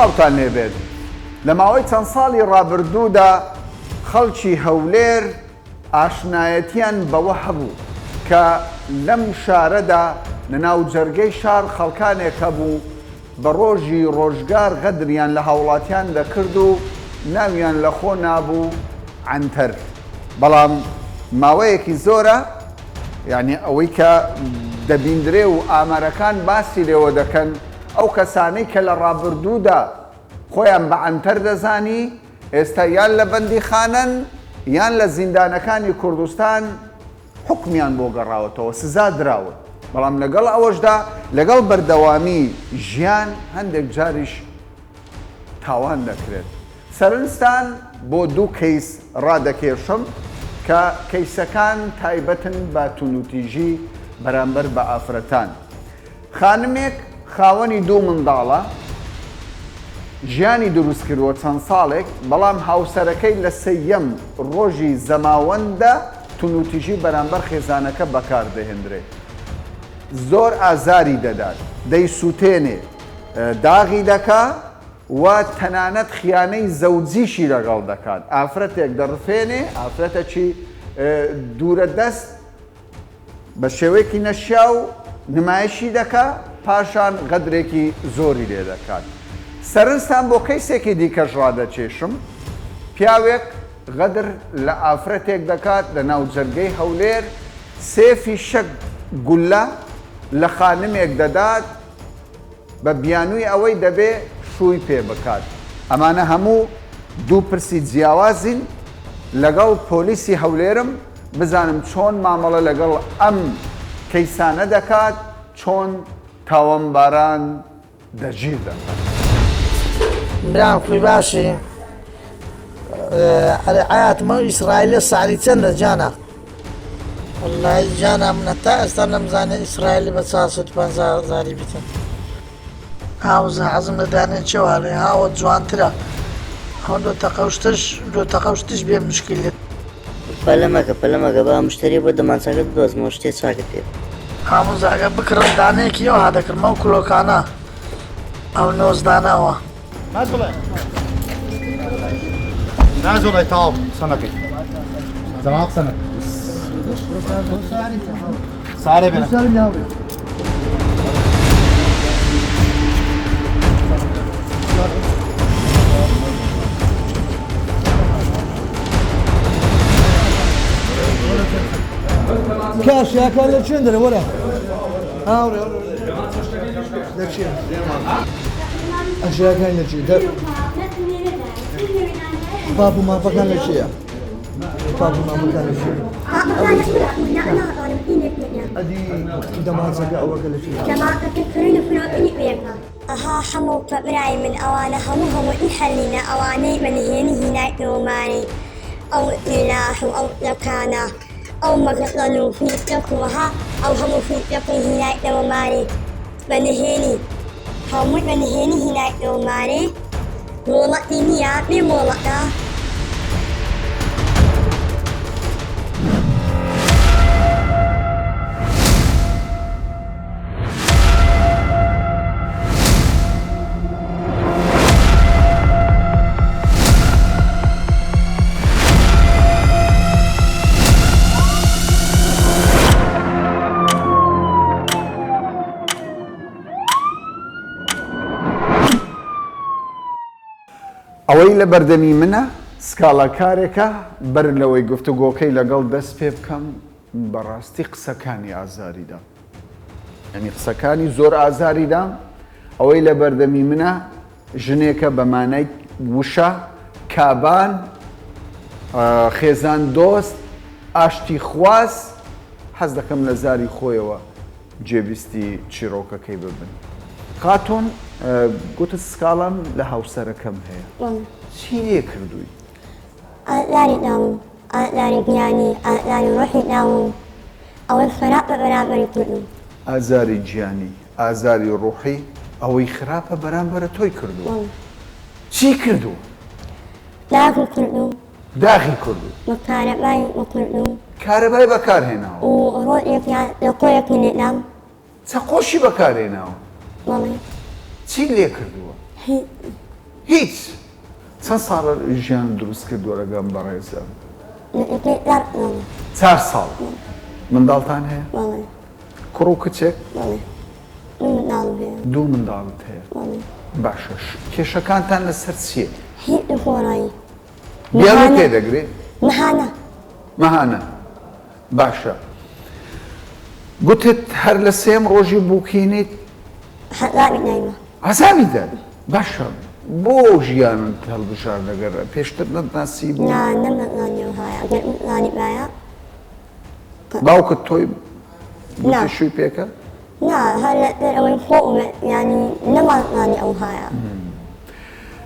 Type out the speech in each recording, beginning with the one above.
تەواوتان لێبێت لە ماوەی چەند ساڵی ڕابردوودا خەڵکی هەولێر ئاشنایەتیان بەوە هەبوو کە لەم شارەدا لەناو جەرگەی شار خەڵکانێک هەبوو بە ڕۆژی ڕۆژگار غەدریان لە هاوڵاتیان دەکرد و ناویان لە خۆ نابوو عنتەر. بەڵام ماوەیەکی زۆرە یعنی ئەوەی کە دەبیندرێ و ئامارەکان باسی لێوە دەکەن ئەو کەسانەی کە لە ڕابردوودا خۆیان بە عنتەر دەزانی ئێستا یان لە بەندیخانەن یان لە زیندانەکانی کوردستان حکمیان بۆ گەڕاوەتەوە سزا دراوە. بەڵام لەگەڵ ئەوەشدا لەگەڵ بەردەوامی ژیان هەندێک جاریش تاوان دەکرێت. سەرنجستان بۆ دوو کەیس ڕادەکێشم کە کەیسەکان تایبەتن بە تونوتیژی بەرامبەر بە ئافرەتان. خانمێک خاوەنی دوو منداڵە ژیانی دروست کردووە چەند ساڵێک بەڵام هاوسەرەکەی لە سەیەم ڕۆژی زەماوەندە تونوتیژی بەرامبەر خێزانەکە بەکاردەهێنرێت. زۆر ئازاری دەدات دەیسووتێنێ داغی دەکا و تەنانەت خیانەی زەوجیشی لەگەڵ دەکات. ئافرەتێک دەڕفێنێ ئافرەتەکی دوورە دەست بە شێوەیەکی نەشیا و نمایشی دەکا پاشان غەدرێکی زۆری لێ دەکات. سەرنجستان بۆ کەیسێکی دیکەش ڕادەچێشم. پیاوێک غەدر لە ئافرەتێک دەکات لە ناو جەرگەی هەولێر سێفی شەک گولە لە خانمێک دەدات بە بیانووی ئەوەی دەبێ شووی پێ بکات. ئەمانە هەموو دوو پرسی جیاوازین لەگەڵ پۆلیسی هەولێرم بزانم چۆن مامەڵە لەگەڵ ئەم کەیسانە دەکات چۆن تاوەمباران دەگیر دەکات. برام خوی باشی حیاتمە ئیسرائیلە ساڵی چەندە جانە؟ وەڵڵای جانە منە تا ئێستا نەمزانێ ئیسرائیلی بە 450,000 بیتن. هاوزە حەزم لە دانێت چێوارێ هاوە جوانترە ئەو دۆ تەقەوشتش بێ مشکلێت. پەلەمەکە با مشتری بۆ دەمانچەکەت بدۆزمەوە شتێ چاکت پێ. هەمووزاگە بکڕم دانەیەکی ئەو هادەکردمە و کلۆکانە ئەو نۆزدانەوە. نازۆڵی تاو سەنەکەی زەماق سەنە سارێ بێنە کاشیاکان لە چێن دەرە وەرە هاوڕێ دەچێ ئەشیاکان لە چی پاپ و ماپەکان لە چیە؟ پاپ و ماپەکان لە چیە؟ ئەدی دەمانچەکە ئەوەکە لە چیە؟ ئەها هەموو برای من ئەوانە هەموو ئیحەلینە ئەوانەی منهێنی هینای دڵمانی ئەو ئیلاح و ئەو لەکانە ئەو مەگەڵ و فیتەکوها ئەو هەموو فیتەکەی هینای دڵمانی بەنهێنی هەمووی بەنهێنی هینای دڵمانی مۆڵەتی نییە بێ مۆڵەتە. ئەوەی لە بەردەمی منە سکاڵاکارێکە بەر لەوەی گفتوگۆکەی لەگەڵ دەست پێ بکەم بەڕاستی قسەکانی ئازاریدا یعنی قسەکانی زۆر ئازاریدا ئەوەی لە بەردەمی منە ژنێکە بەمانای وشە کابان خێزان دۆست ئاشتی خواز حەز دەکەم لە زاری خۆیەوە جێبیستی چیرۆکەکەی ببن. خاتون گوتت سکاڵم لە هاوسەرەکەم هەیە چی لێ کردووی؟ ئازاری داوم ئازاری گیانی ئازاری ڕۆحی داوم ئەوەی خراپە بەرامبەری کردوم. ئازاری گیانی ئازاری ڕۆحی ئەوەی خراپە بەرامبەرە تۆی کردووە. چی کردووە؟ داغی کردوم. داغی کردو؟ کارەبای کردوم. کارەبای بەکارهێناوە؟ و ڕۆژێکیان لە قۆیەکی نێدام. چە قۆشی بەکارهێناوە؟ بەڵێ. چی لێ کردووە؟ هیچ چەند ساڵ ژیان دروست کردووە لەگەڵ بەڕێزە؟ چار ساڵ منداڵتان هەیە؟ کوڕ و کچێک؟ دوو منداڵت هەیە؟ باشە کێشەکانتان لەسەر چییە؟ بیاڵی تێدەگرێت؟ مەهانە باشە گوتت هەر لە سێم ڕۆژی بووکینیت عەزابی باشە بۆ ژیانت هەڵبژار لەگەر پێشتر نەتناسی بوو؟ باوکت تۆی شووی پێکە؟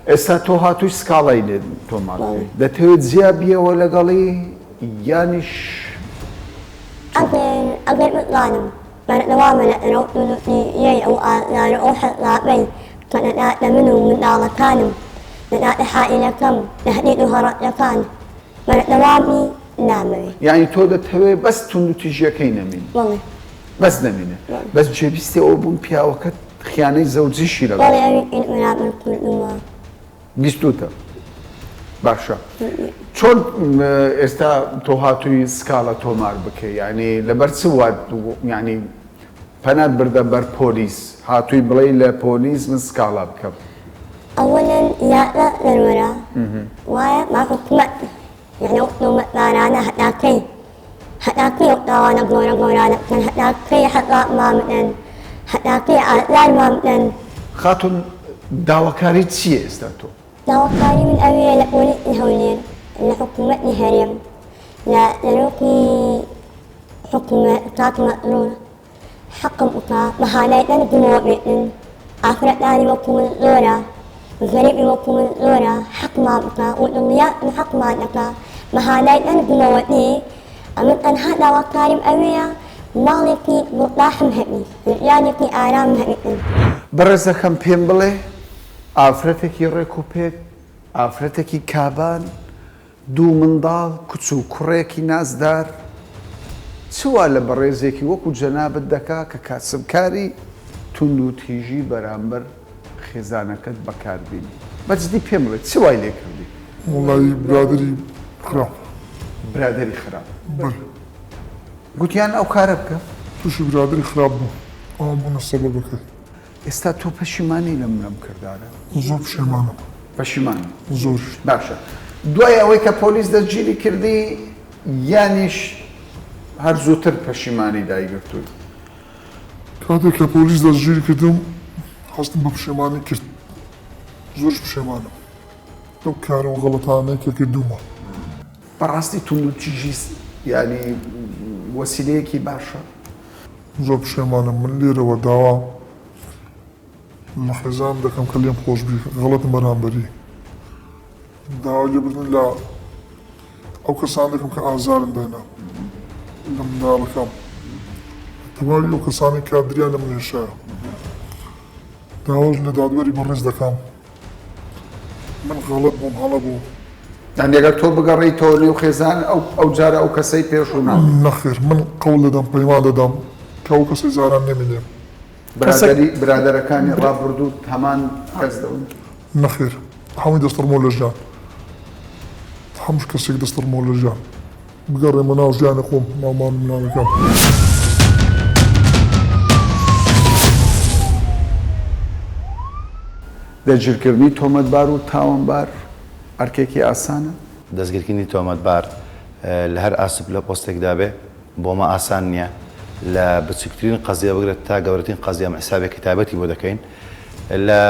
ئێستا تۆ هاتووی سکاڵای لێ تۆماڵی دەتەوێت زیابیەوە لەگەڵی یانیش ئەگەر متڵانم بەردەوامە لە ئەرۆ ئەو ئازار ئەو حەڵابەی کە لە من و منداڵەکانم لە حائیلەکەم لە هەرێد و هەڕەتەکان بەردەوامی نامەوێت یعنی تۆ دەتەوێت بەس تونند و تیژیەکەی نەمین بەس نەمینە بەس جێویستی ئەوە بوون پیاوەکەت خیانەی زەوجیشی لەگەڵ بیستوتە باشە چۆن ئێستا تۆ هاتووی سکاڵە تۆمار بکەی یعنی لەبەر چ وات یعنی پەنات بردە بەر پۆلیس هاتووی بڵێ لە پۆلیس من سکاڵا بکەم ئەوەن یاە دەروەرە وایە ماکومەت یعنی نومەتبارانە هەتاکەی داوانە گۆرە گۆرانە بکەن هەتاکەی حەقاق مامدەن هەتاکەی ئازار مامدەن خاتون داواکاری چییە ئێستا تۆ؟ داواکاری من ئەوەیە لە پۆلیسی هەولێر لە حکوومەتی هەرێم لە لەرۆکی حکوومەت کاک مەقرور حەقم بکە مەهانەیەن گمەوە بێتن ئافرەتانی وەکو من زۆرە غەریبی وەکو من زۆرە حەقمان بکە و دڵنیا حەقمان دەکە مەهانەیەن گمەوەتی ئەمن تەنها داواکاریم ئەوەیە ماڵێکی مڵاحم هەبی ژیانێکی ئارام هەبێتن بەڕێزەکەم پێم بڵێ ئافرەتێکی ڕێک و پێک ئافرەتێکی کابان دوو منداڵ کچ و کوڕێکی نازدار چوا لە بەڕێزێکی وەکو جەنابەت دەکا کە کاسبکاری تونند و تیژی بەرامبەر خێزانەکەت بەکاربیێنی بەجددی پێم بڵێ چوای لێ کردی؟ وڵی برادری خراپ برادری خراپ گوتیان ئەو کارە بکە؟ تووشی برادری خراپ بوو ئەوم بوونە سەبەبەکە ئێستا تۆ پەشیمانی لە منەم کردارە زۆر پشیمانم پەشیمانی زۆر باشە دوای ئەوەی کە پۆلیس دەستگیری کردی یانیش هەر زووتر پەشیمانی دایگرتووی کاتێک کە پۆلیس دەستگیری کردم هەستم بە پشیمانی کرد زۆرش پشیمانم لەو کارە و غەڵەتانەی کە کردوومە بەڕاستی تونند و تیژی یعنی وەسیلەیەکی باشە زۆر پشیمانم من لێرەوە داوا لە خێزان دەکەم کە لێم خۆش بی غەڵەتم بەرامبەری داوا لێبردن لە ئەو کەسان دەکەم کە ئازارم دێنا لە منداڵەکەم تەواوی ئەو کەسانی کە دریان لە منێشایە داواش لە دادوەری بەڕێز دەکەم من غەڵەت بووم هەڵە بوو ئەگەر تۆ بگەڕێیتەوە نێو خێزان ئەو جارە ئەو کەسەی پێش و ناو نەخێر من قەول دەدەم پەیمان دەدەم کە ئەو کەسەی زاران نەمینێم برادەرەکانی ڕابردوو هەمان کەس دەون نەخێر هەمووی دەستڕمۆ لە ژیان هەموو کەسێک دەستڕمۆ لە ژیان بگەڕێمە ناو ژیانی خۆم ناومان مناڵەکەم دەگیرکردنی تۆمەتبار و تاوانبار ئەرکێکی ئاسانە؟ دەستگیرکردنی تۆمەتبار لە هەر ئاسب لە پۆستێکدا بێ بۆمە ئاسان نییە لە بچووکترین قەزیە بگرێت تا گەورەترین قەزیە حسابێکی تایبەتی بۆ دەکەین لە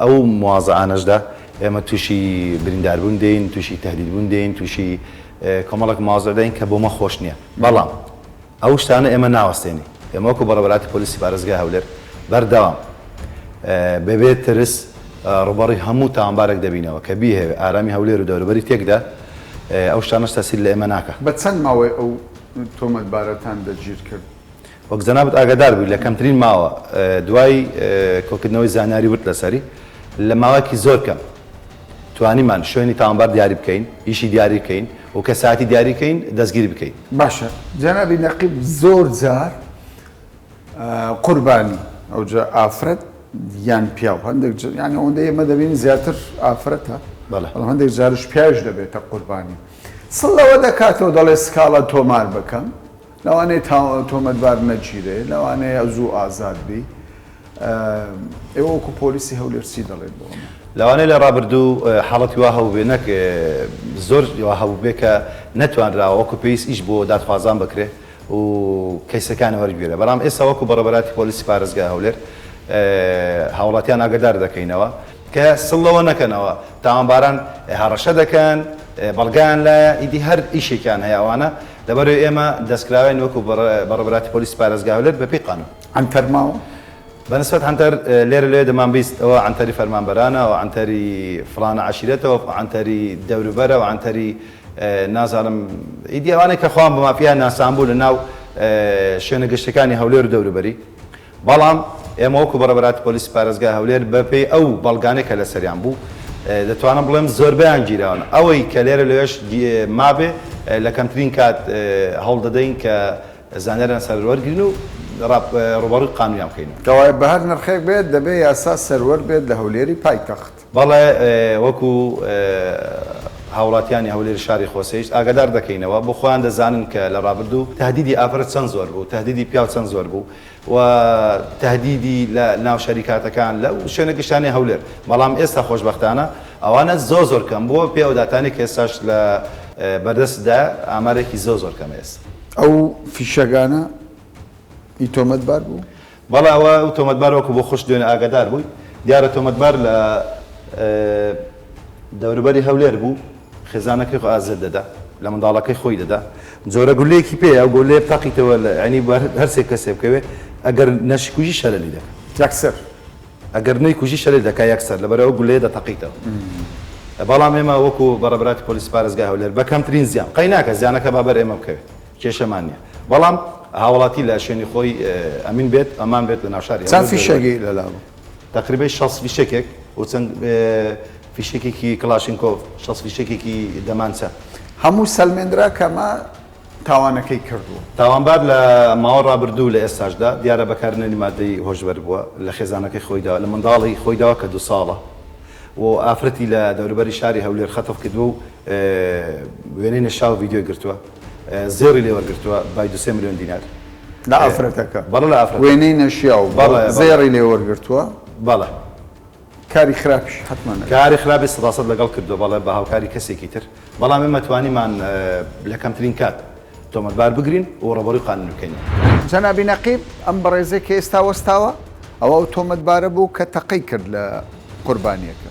ئەو موازعانەشدا ئێمە تووشی برینداربوون دێین تووشی تهدیدبوون دێین تووشی کۆمەڵک مازە دەین کە بۆمە خۆش نییە بەڵام ئەو شتانە ئێمە ناوەستێنی ئێمە وەکو بەڕێوەبەراتی پۆلیسی پارێزگای هەولێر بەردەوام بەبێت ترس ڕوبەڕی هەموو تاوانبارێک دەبینەوە کە بیهێوێ ئارامی هەولێر و دەوروبەری تێکدا ئەو شتانەش تەسیل لە ئێمە ناکە بە چەند ماوەی ئەو تۆمەتبارەتان دەگیر کرد؟ وەک جەنابەت ئاگادار بووی لە کەمترین ماوە دوای کۆکردنەوەی زانیاری ورد لەسەری لە ماوەیەکی زۆر کەم توانیمان شوێنی تاوانبار دیاری بکەین ئیشی دیاری بکەین و کە ساعتی دیاری بکەین دەستگیری بکەین باشە جەنابی نەقیب زۆر جار قوربانی ئەوجا ئافرەت یان پیا و هەندێک ینی ئەوەندە ئێمە دەبینی زیاتر ئافرەتە بەڵێ. بەڵام هەندێک جارش پیاش دەبێتە قوربانی سڵەوە دەکاتەوە دەڵێ سکاڵە تۆمار بکەم لەوانەیە تۆمەتبار نەگیرێ لەوانەیە زوو ئازاد بی ئێوە وەکو پۆلیسی هەولێر چی دەڵێت بۆ ئەمە؟ لەوانەیە لە ڕابردوو حاڵەتی وا هەبوو بێ نەک زۆر وا هەبوو بێ کە نەتوانراوە وەکو پێویست ئیش بۆ دادخوازان بکرێ و کەیسەکانی وەرگێرە بەڵام ئێستا وەکو بەڕێبەراتی پۆلیسی پارێزگای هەولێر هاوڵاتیان ئاگادار دەکەینەوە کە سڵەوە نەکەنەوە تاوانباران هەڕەشە دەکەن بەڵگیان لایە ئیدی هەر ئیشێکیان هەیە ئەوانە لەبەرەوەی ئێمە دەستکراوین وەکو بەڕێبەراتی پۆلیسی پارێزگای هەولێر بەپێی قانون عنتەر ماوە؟ بنسبة عنتر لير ليه دمان بيست أو عنتري فرمان برانا أو عنتري فلان عشيرته أو عنتري دور برا أو عنتري ناس عالم إيدي أنا كخوان بما فيها ناس عمبول الناو شنو قشتكاني هولير دور بري بالام موكو برابرات بوليس بارزجا هولير ببي أو بلغاني كلا سريان بو دتوانا بلهم زربان جيران أو كلير ليش ما به لكم ترين كات هول دين ك زانرنا سرور جرينو ڕوبەڕووی قانونیان بکەین کەوای بەهار نرخێک بێت دەبێ یاسا سەروەر بێت لە هەولێری پایتەخت بەڵێ وەکو هاوڵاتیانی هەولێری شاری خۆسەویست ئاگادار دەکەینەوە بۆ خۆیان دەزانن کە لە ڕابردوو تهدیدی ئافرەت چەند زۆر بوو تهدیدی پیاو چەند زۆر بوو و تهدیدی لە ناو شەریکاتەکان لەو شوێنە گشتانی هەولێر بەڵام ئێستا خۆشبەختانە ئەوانە زۆر کەم بووە پێ ئەوداتانی کە ئێستاش لە بەردەستدا ئامارێکی زۆر کەم ئێستا ئەو فیشەگانە ئی تۆمەتبار بوو؟ بەڵێ ئەوە تۆمەتبار وەکو بۆ خۆش دوێنێ ئاگادار بووی دیارە تۆمەتبار لە دەوروبەری هەولێر بوو خێزانەکەی خۆ ئازاد دەدا لە منداڵەکەی خۆی دەدا جۆرە گولەیەکی پێ ئەو گولەیە تاقیتەوە ینی هەرسێک کەسێ بکەوێ ئەگەر نەشکوژی شەلەلی دەکە یەکسەر ئەگەر نەیکوژی شەلەلی دەکا یەکسەر لەبەرەوە گولەیە دەتەقیتەوە بەڵام ئێمە وەکو بەڕێبەراتی پۆلیس پارێزگای هەولێر بە کەمترین زیان قەی ناکە زیانەکە بابەر ئێمە بکەوێت کێشەمان نییە بەڵام هاوڵاتی لە شوێنی خۆی ئەمین بێت ئەمان بێت لە ناوشاری چەند فیشەگی لەلاوە؟ تقریبا 60 فیشێکێک و چەند فیشێکێکی کلاشینکۆڤ 60 فیشێکێکی دەمانچە هەموو سەلمێنرا کەمە تاوانەکەی کردووە تاوانبار لە ماوە ڕابردوو لە ئێستاشدا دیارە بەکارهێنانی مادەی هۆشبەر بووە لە خێزانەکەی خۆیدا لە منداڵی خۆیداوە کە 2 ساڵە و ئافرەتی لە دەوروبەری شاری هەولێر خەتەف کردووە و وێنەی نەشاو ڤیدیۆ گرتووە زێڕی لێ وەرگرتووە بای 2 ملیۆن دینار لە ئافرەتەکە بەڵێ لە ئافرەت وێنەی نەشیاو زێڕی لێ وەرگرتووە بەڵێ کاری خراپش حتمما کاری خراپی 100% لەگەڵ کردو بەڵێ بە هاوکاری کەسێکی تر بەڵام ئێمە توانیمان لە کەمترین کات تۆمەتبار بگرین و ڕێبەڕووی قانون بکەین جەنابی نەقیب ئەم بەڕێزەی کە ئێستا وەستاوە ئەوە تۆمەتبارە بوو کە تەقەی کرد لە قوربانیەکە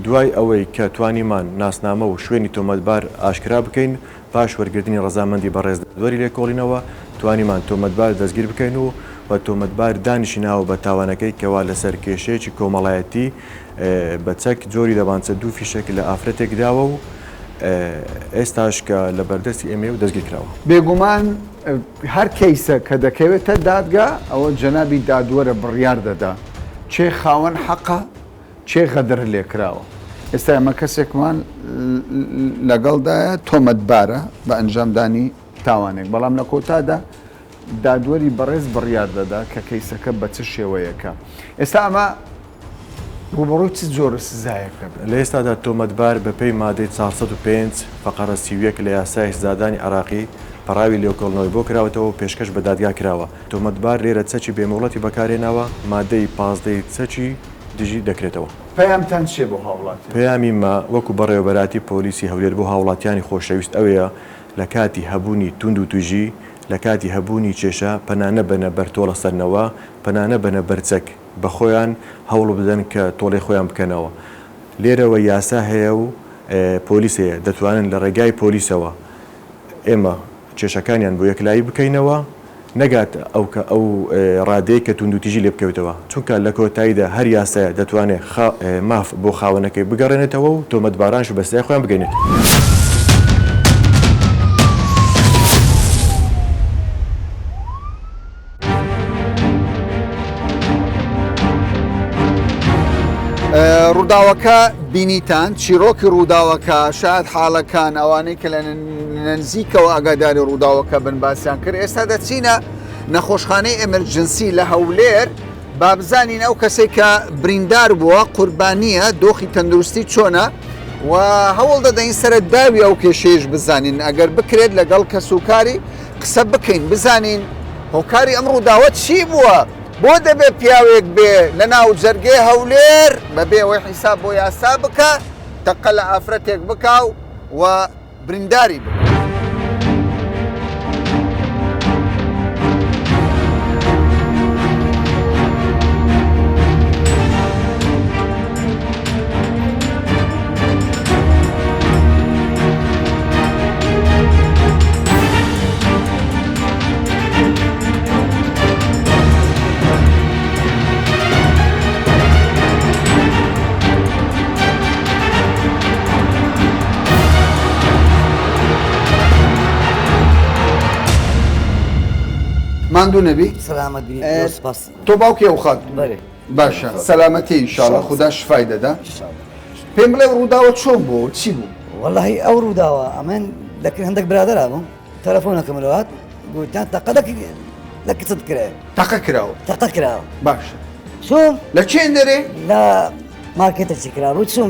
دوای ئەوەی کە توانیمان ناسنامە و شوێنی تۆمەتبار ئاشکرا بکەین پاش وەرگرتنی ڕەزامەندی بەڕێزدەوەری لێکۆڵینەوە توانیمان تۆمەتبار دەستگیر بکەین و بە تۆمەتبار دانیشیناوە بە تاوانەکەی کەوا لەسەر کێشەیەکی کۆمەڵایەتی بە چەک جۆری دەبانچە 2 فیشێک لە ئافرەتێک داوە و ئێستاش کە لە بەردەستی ئێمە و دەستگیر کراوە بێگومان هەر کەیسە کە دەکەوێتە دادگا ئەوە جەنابی دادوەرە بڕیار دەدا چێ خاوەن حەقە چێ غەدر لێکراوە ئێستا ئەمە کەسێکمان لەگەڵدایە تۆمەتبارە بە ئەنجامدانی تاوانێک بەڵام لە کۆتادا دادوەری بەڕێز بڕیار دەدا کە کەیسەکە بە چ شێوەیەکە ئێستا ئەمە ڕوبەڕووی چ جۆرە سزایەکە لە ئێستادا تۆمەتبار بەپێی مادەی 405 فەقەرە 31 لە یاسای سزادانی عراقی پەراوی لێکۆڵنەوەی بۆ کراوەتەوە و پێشکەش بە دادگا کراوە تۆمەتبار لێرە چەکی بێموڵەتی بەکارێناوە مادەی 15 چەکی دژی دەکرێتەوە پەیامتان چێ بۆ هاوڵاتی پەیامی ما وەکو بەڕێوەبەراتی پۆلیسی هەولێر بۆ هاوڵاتیانی خۆشەویست ئەوەیە لە کاتی هەبوونی توند و توژی لە کاتی هەبوونی کێشە پەنانە بنە بەرتۆڵە سەرنەوە پەنانە بنە بەرچەک بە خۆیان هەوڵ بدەن کە تۆڵی خۆیان بکەنەوە لێرەوە یاسا هەیە و پۆلیسەیە دەتوانن لە ڕێگای پۆلیسەوە ئێمە کێشەکانیان بۆ یەکلایی بکەینەوە نەگات ئەو ڕادەیە کە توندوتیژی لێ بکەوتەوە چونکە لە کۆتاییدا هەر یاسایە دەتوانێت ماف بۆ خاوەنەکەی بگەڕێنێتەوە و تۆمەتبارانش و بەستای خۆیان بگەینێت. ڕووداوەکە بینیتان چیرۆکی ڕووداوەکە شاید حاڵەکان ئەوانەی کە لە نزیکەوە ئاگاداری ڕووداوەکە بن باسییان کرد ئێستا دەچینە نەخۆشخانەی ئەمرجنسی لە هەولێر با بزانین ئەو کەسێک کە بریندار بووە قوربانیە دۆخی تەندروستی چۆنە و هەوڵ دەدەین سەرەت داوی ئەو کێشەیەش بزانین ئەگەر بکرێت لەگەڵ کەسوکاری قسە بکەین بزانین هۆکاری ئەم ڕووداوە چی بووە بۆ دەبێت پیاوێک بێ لە ناو جەرگێ هەولێر بەبێ ئەوەی حیساب بۆ یاسا بکە تەقە لە ئافرەتێک بکاو و برینداری بکە. ماندوو نەبی سلامت بی سپاس تۆ باوکی ئەو خات بەێ باشە سەلامەتی ئینشاڵڵا خوددا شفای دەدا پێم بڵێ ڕووداوە چۆن بوو چی بوو واللهی ئەو ڕووداوە ئەمن لەکن هەندێک برادرا بوو تەلەفۆنەکەم لەوات گوتیان تەقەدەکی لە کچت کرێ تەقە کراوە تەقە کراوە باشە چۆن لە چێن دەرێ لە مارکێتە چی کرا بوو چۆن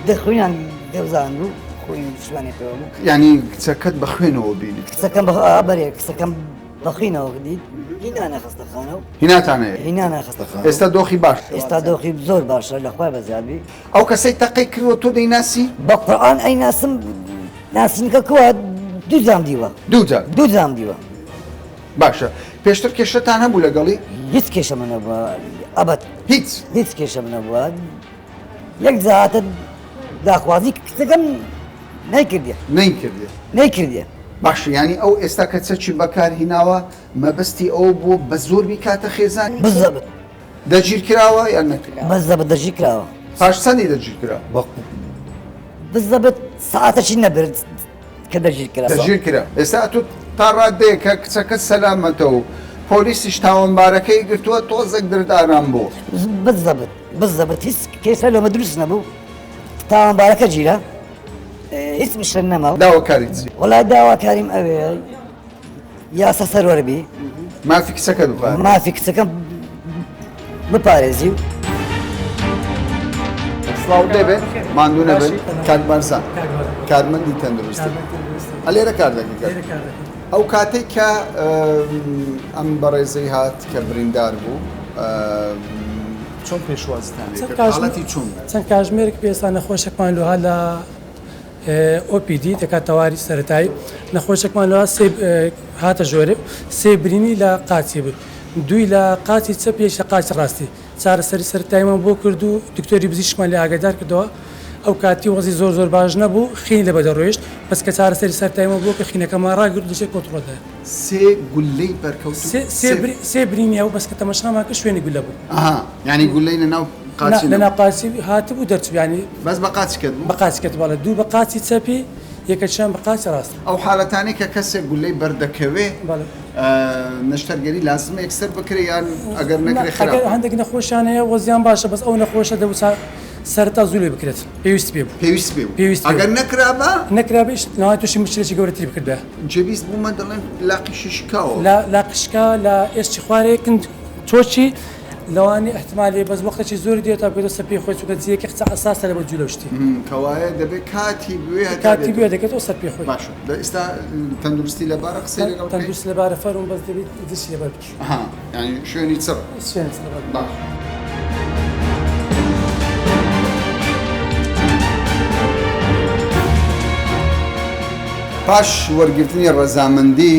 دەخوێنیان دەوزان بوو خۆی شوانی پێوە بوو ینی کچەکەت بە خوێنەوە بینی کچەکەم بەرێ کچەکەم بەخینەوە دیت هینا نەخستەخانەوە هیناتانەیە هینا نەخستەخانە ئێستا دۆخی باش ئێستا دۆخی زۆر باشە لەخوای بەزیادبی ئەو کەسەی تەقەی کردوە تۆ دەیناسی بە قورئان ئەی ناسم ناسینکە کووە دوو جام دیوە دوو جام دیوە باشە پێشتر کێشەتان هەبوو لەگەڵی هیچ کێشە من نەبووە ئەبەت هیچ کێشە من نەبووە یەک زاتە داخوازی کچەکەم نەیکردیە باشە ینی ئەو ئێستا کە چەکی بەکار هیناوە مەبەستی ئەو بوو بە زۆر بیکاتە خێزانی بزەبت دەگیر کراوە یان نەکرا بزەبت دەژی کراوە پاش چەندی دەگیر کرا بزەبت ساعتەشی نەبرد کە دەژیر کرا ئێستا تو تا ڕادەیە کە کچەکە سەلامەتە و پۆلیسیش تاوانبارەکەی گرتووە تۆزێک درداران بوو بزەبت هیچ کێسە لەمە دروست نەبوو تاوانبارەکە گیرە هیچ مشکل نەماوە داواکاری چی وڵای داواکاریم ئەوێ یاسا سەروەربی مافی کچەکە بپارێ مافی کچەکەم بپارێزی و سڵاو دەبێت ماندوو نەبن کاتبارزان کارمەندی تەندروستی لێرە کار دەکەن ئەو کاتێک کە ئەم بەڕێزەی هات کە بریندار بوو چۆن پێشوازتان حاڵەتی چۆن چەند کاژمێرێک پێێستا نەخۆشێکمان لەها لە OPD دەکات تەواری سەرەتایی نەخۆشێکمان لەوە هاتە ژۆرێ سێ برینی لە قاچی بوو دوی لە قاچی چە پێش لە قاچ ڕاستی چارەسەری سەرەتاییمان بۆ کرد و دکتۆری بزیشکمان لێ ئاگادار کردەوە ئەو کاتی وەزی زۆر باش نەبوو خین لە بەدەڕۆیشت بەس کە چارەسەری سەرەتاییمان بۆ کە خینەکەمان ڕاگرت دەچێت کۆنتڕۆلدا سێ گولەی بەرکەوت سێ برینی ئەو بەس کە تەماشامان کە شوێنی گولە بوو ینی گولەی لەناو لەناو قاچی هاتبوو دەرچویانی بەس بە قاچکرد بە قاچکرد بەڵێ دوو بە قاچی چەپی یەکەشیان بە قاچ ڕاست ئەو حاڵەتانی کە کەسێک گولەی بەردەکەوێ نەشتەرگەری لازمە یەکسەر بکرێ یان ئەگەر نەکرێ خراپ هەندێک نەخۆشیانەیە وەزیان باشە بەس ئەو نەخۆشە دەبوو سەرتا زوولێ بکرێت پێویست پێ ئەگەر نەکرابش ناوای تووشی مشکلێکی گەورەتری بکردە جێویست بوومە دەڵێن لاقیشی شکاوە لاقشکا لە ئێستی خوارێکن تۆچی لەوانی احتمالی بەس وەختێکی زۆری دێتە بێتە سەر خۆی چووکە جیەکی قسە ئەساسە لە بە جوولەشتی کەوایە دەبێت کاتی بوێ دەکێتەوە سەر پێ خۆی باشە ئێستا تەندروستی لەبارە قسەی لەگەڵ تەندروستی لەبارە فەرم بەس دەبێت دشی لەبەر بکەی ینی شوێنی چڕ باش پاش وەرگرتنی ڕەزامەندی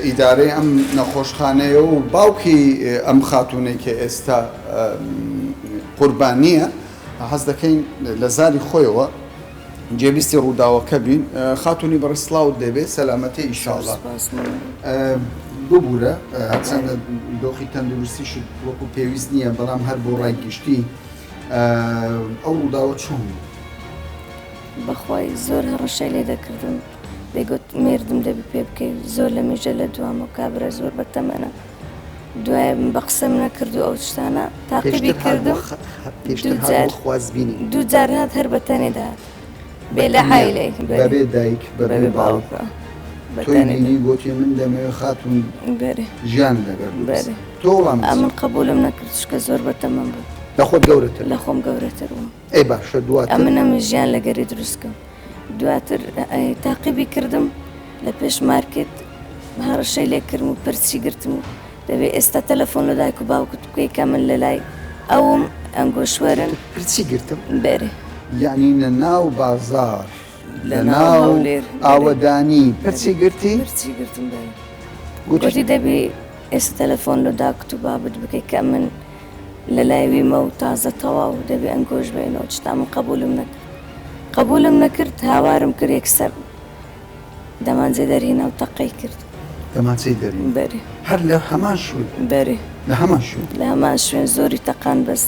ئیدارەی ئەم نەخۆشخانەیە و باوکی ئەم خاتونەی کە ئێستا قوربانیە حەز دەکەین لە زاری خۆیەوە جێبیستی ڕووداوەکە بین خاتونی بەڕسلااو دەبێت سەلامەتی ئینشاڵڵا ببوورە چەندە دۆخی تەندروستیش وەکو پێویست نییە بەڵام هەر بۆ ڕای گشتی ئەو ڕووداوە چۆن بەخوای زۆر هەڕەشەی لێ دەکردم بێگوت مێردم دەبی پێ بکەیت زۆر لە مێژە لە دوام و کابرا زۆر بەتەمەنە دوای بە قسەم نەکرد و ئەو شتانە تاقیبی کردم دوو جار هات هەر بەتەنێ داهات بێ لە حایلێ بەبێ دایک بەبێ باوکە تۆی بینی گوتی من دەمەوێت خاتون ژیان لەگەر تۆ وڵام من قبولم نەکرد چکە زۆر بەتەمەن بوو لە خۆت گەورەتر لە خۆم گەورەتر بووم ئەی باشە دواتر منەمە ژیان لەگەری دروستکەم دواتر تاقیبی کردم لە پێش مارکێت هەڕەشەی لێ کردم و پرچی گرتم و دەبێت ئێستا تەلەفۆن لە دایک و باوکت بکەی کە من لە لای ئەوم ئەنگۆشوەرن پرچی گرتم بێرێ یعنی لە ناو بازار لە ناو ئاوەدانی پرچی گرتی؟ پرچی گرتم بێرێ گوتی دەبێت ئێستا تەلەفۆن لە داکت و بابت بکەی کە من لە لایویمە و تازە تەواو دەبێت ئەنگۆش بێنەوە چتا من قبولم نەکرد هاوارم کرد یەکسەر دەمانجێ دەرهێنا و تەقەی کرد دەمانچەی دەرین بەرێ هەر لە هەمان شوێن بەرێ لە هەمان شوێن زۆری تەقان بەس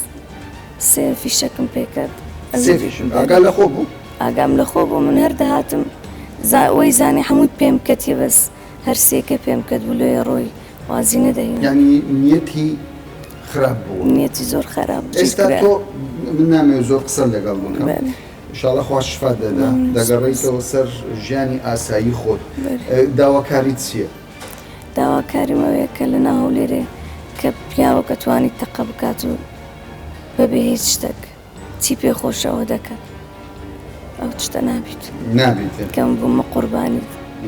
سێ فیشەکم پێکرد ئاگا لە خۆ بوو ئاگام لە خۆ بوو من هەر دەهاتم وەی زانی هەمووی پێم کەتی بەس هەر سێکە پێم کرد بوو لێ ڕۆی وازی نەدەهێن یعنی نیەتی خراپ بوو نیەتی زۆر خراپ ئێستا تۆ من نامەوێت زۆر قسە لەگەڵ بکەم ئینشاڵڵا خوا شفا دەدا دەگەڕێیتەوە سەر ژیانی ئاسایی خۆت داواکاریت چییە؟ داواکاریم ئەوەیە کە لە ناو هەولێرێ کە پیاوە کە توانی تەقە بکات و بەبێ هیچ شتێک چی پێخۆشەوە دەکات ئەو شتە نابیت کەم بوومە قوربانی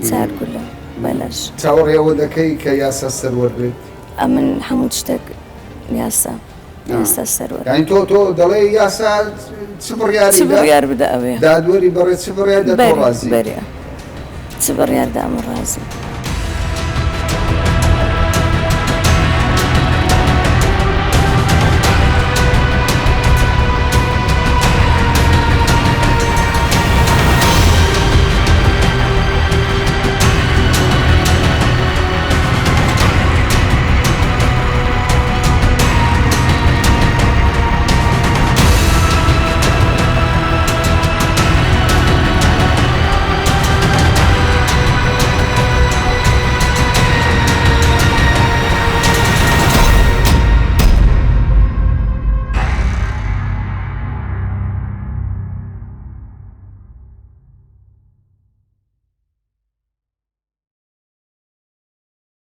چارگولە بەلاش چاوەڕێەوە دەکەی کە یاسا سەروەردێت ئەمن هەموو شتێک یاسا سەروەر تۆ دەڵێ یاسا چ بڕیار بدە ئەوێ دادوەری بەڕێ چ بڕیار دەتۆ ڕازی چ بڕیار دامە ڕازی